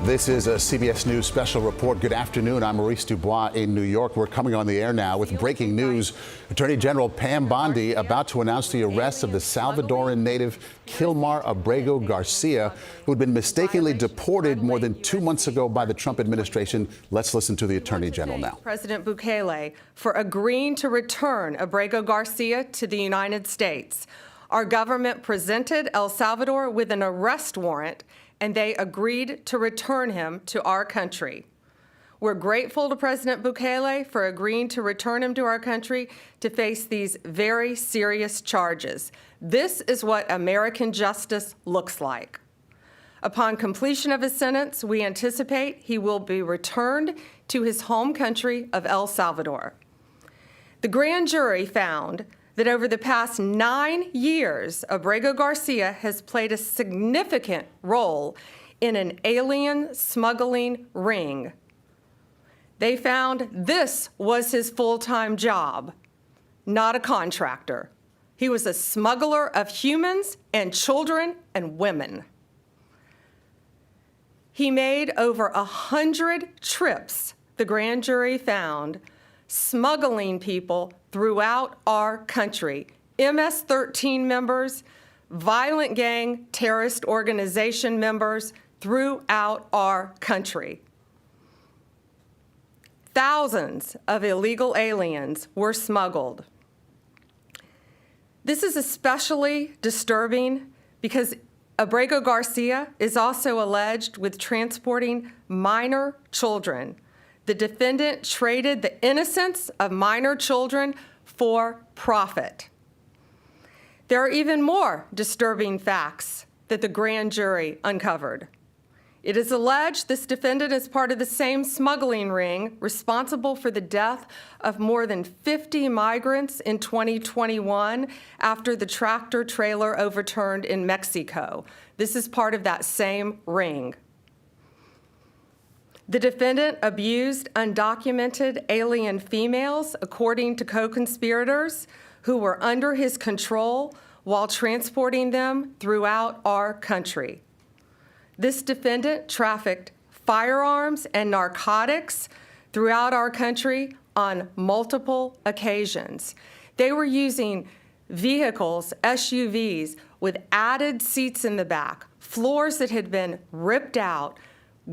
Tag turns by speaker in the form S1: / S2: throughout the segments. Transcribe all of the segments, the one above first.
S1: This is a CBS News special report. Good afternoon. I'm Maurice DuBois in New York. We're coming on the air now with breaking news. Attorney General Pam Bondi about to announce the arrest of the Salvadoran native Kilmar Abrego Garcia, who had been mistakenly deported more than 2 months ago by the Trump administration. Let's listen to the Attorney General now.
S2: President Bukele for agreeing to return Abrego Garcia to the United States. Our government presented El Salvador with an arrest warrant, and they agreed to return him to our country. We're grateful to President Bukele for agreeing to return him to our country to face these very serious charges. This is what American justice looks like. Upon completion of his sentence, we anticipate he will be returned to his home country of El Salvador. The grand jury found that over the past 9 years, Abrego Garcia has played a significant role in an alien smuggling ring. They found this was his full-time job, not a contractor. He was a smuggler of humans and children and women. He made over 100 trips, the grand jury found, smuggling people throughout our country, MS-13 members, violent gang terrorist organization members throughout our country. Thousands of illegal aliens were smuggled. This is especially disturbing because Abrego Garcia is also alleged with transporting minor children. The defendant traded the innocence of minor children for profit. There are even more disturbing facts that the grand jury uncovered. It is alleged this defendant is part of the same smuggling ring responsible for the death of more than 50 migrants in 2021 after the tractor trailer overturned in Mexico. This is part of that same ring. The defendant abused undocumented alien females, according to co-conspirators who were under his control while transporting them throughout our country. This defendant trafficked firearms and narcotics throughout our country on multiple occasions. They were using vehicles, SUVs, with added seats in the back, floors that had been ripped out,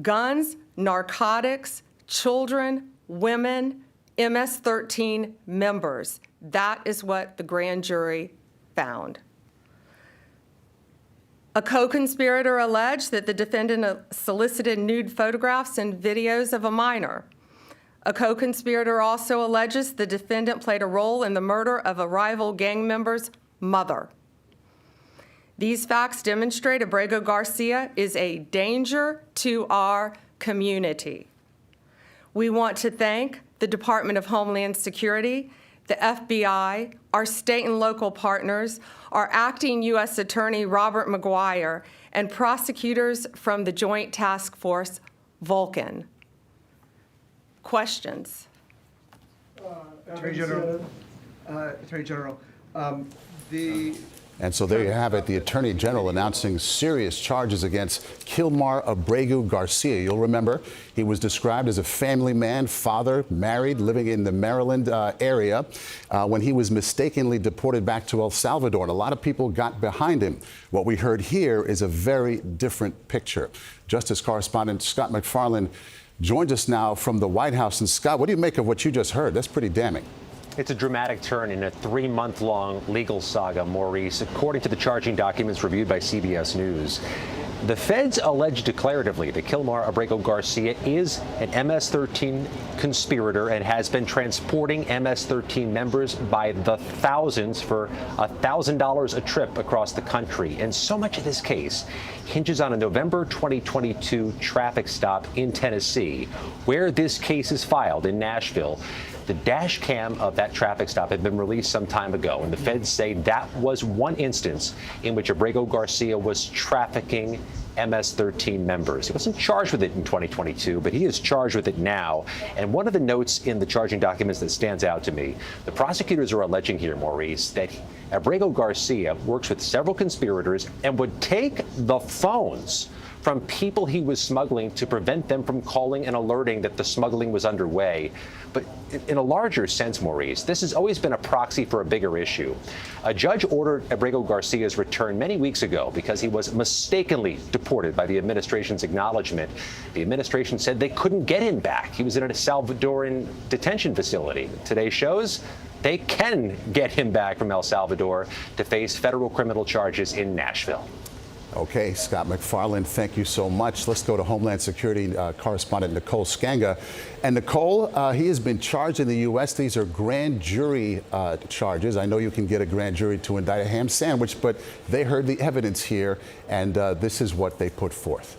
S2: guns, narcotics, children, women, MS-13 members. That is what the grand jury found. A co-conspirator alleged that the defendant solicited nude photographs and videos of a minor. A co-conspirator also alleges the defendant played a role in the murder of a rival gang member's mother. These facts demonstrate Abrego Garcia is a danger to our community. We want to thank the Department of Homeland Security, the FBI, our state and local partners, our acting U.S. Attorney Robert McGuire, and prosecutors from the Joint Task Force Vulcan. Questions?
S3: Attorney General,
S1: And so there you have it, the Attorney General announcing serious charges against Kilmar Abrego Garcia. You'll remember he was described as a family man, father, married, living in the Maryland area when he was mistakenly deported back to El Salvador. And a lot of people got behind him. What we heard here is a very different picture. Justice correspondent Scott McFarland joins us now from the White House. And Scott, what do you make of what you just heard? That's pretty damning.
S4: It's a dramatic turn in a 3-month-long legal saga, Maurice, according to the charging documents reviewed by CBS News. The feds allege declaratively that Kilmar Abrego Garcia is an MS-13 conspirator and has been transporting MS-13 members by the thousands for $1,000 a trip across the country. And so much of this case hinges on a November 2022 traffic stop in Tennessee, where this case is filed in Nashville. The dash cam of that traffic stop had been released some time ago, and the feds say that was one instance in which Abrego Garcia was trafficking MS-13 members. He wasn't charged with it in 2022, but he is charged with it now. And one of the notes in the charging documents that stands out to me, the prosecutors are alleging here, Maurice, that Abrego Garcia works with several conspirators and would take the phones from people he was smuggling to prevent them from calling and alerting that the smuggling was underway. But in a larger sense, Maurice, this has always been a proxy for a bigger issue. A judge ordered Abrego Garcia's return many weeks ago because he was mistakenly deported by the administration's acknowledgement. The administration said they couldn't get him back. He was in a Salvadoran detention facility. Today shows they can get him back from El Salvador to face federal criminal charges in Nashville.
S1: Okay, Scott McFarland, thank you so much. Let's go to Homeland Security correspondent Nicole Skanga. And Nicole, he has been charged in the U.S. These are grand jury charges. I know you can get a grand jury to indict a ham sandwich, but they heard the evidence here, and this is what they put forth.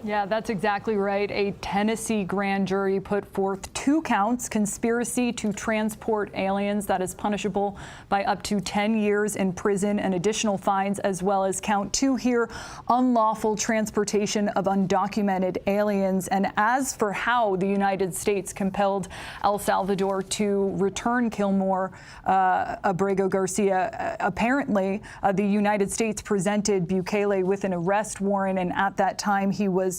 S5: Yeah, that's exactly right. A Tennessee grand jury put forth 2 counts: conspiracy to transport aliens, that is punishable by up to 10 years in prison and additional fines, as well as count 2 here, unlawful transportation of undocumented aliens. And as for how the United States compelled El Salvador to return Kilmar Abrego Garcia, apparently the United States presented Bukele with an arrest warrant, and at that time he was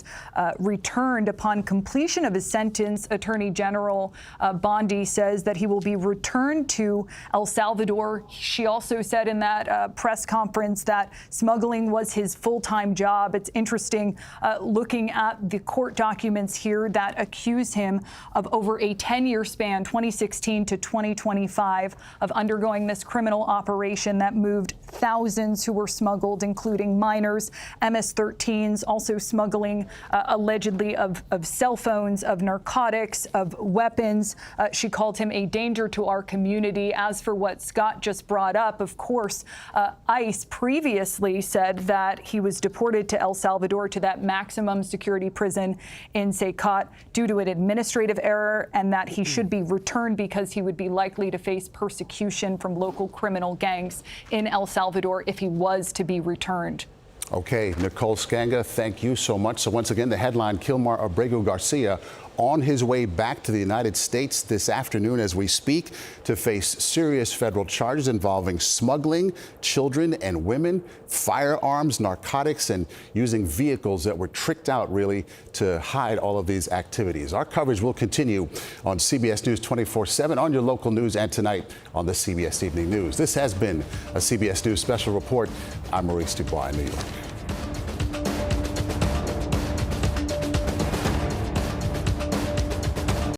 S5: returned upon completion of his sentence. Attorney General Bondi says that he will be returned to El Salvador. She also said in that press conference that smuggling was his full-time job. It's interesting looking at the court documents here that accuse him of over a 10-year span, 2016 to 2025, of undergoing this criminal operation that moved thousands who were smuggled, including minors, MS-13s, also smuggling allegedly of cell phones, of narcotics, of weapons. She called him a danger to our community. As for what Scott just brought up, of course, ICE previously said that he was deported to El Salvador, to that maximum security prison in Secot, due to an administrative error, and that he should be returned because he would be likely to face persecution from local criminal gangs in El Salvador if he was to be returned.
S1: Okay, Nicole Skanga, thank you so much. So once again, the headline: Kilmar Abrego Garcia on his way back to the United States this afternoon as we speak to face serious federal charges involving smuggling children and women, firearms, narcotics, and using vehicles that were tricked out really to hide all of these activities. Our coverage will continue on CBS News 24/7, on your local news, and tonight on the CBS Evening News. This has been a CBS News special report. I'm Maurice DuBois in New York.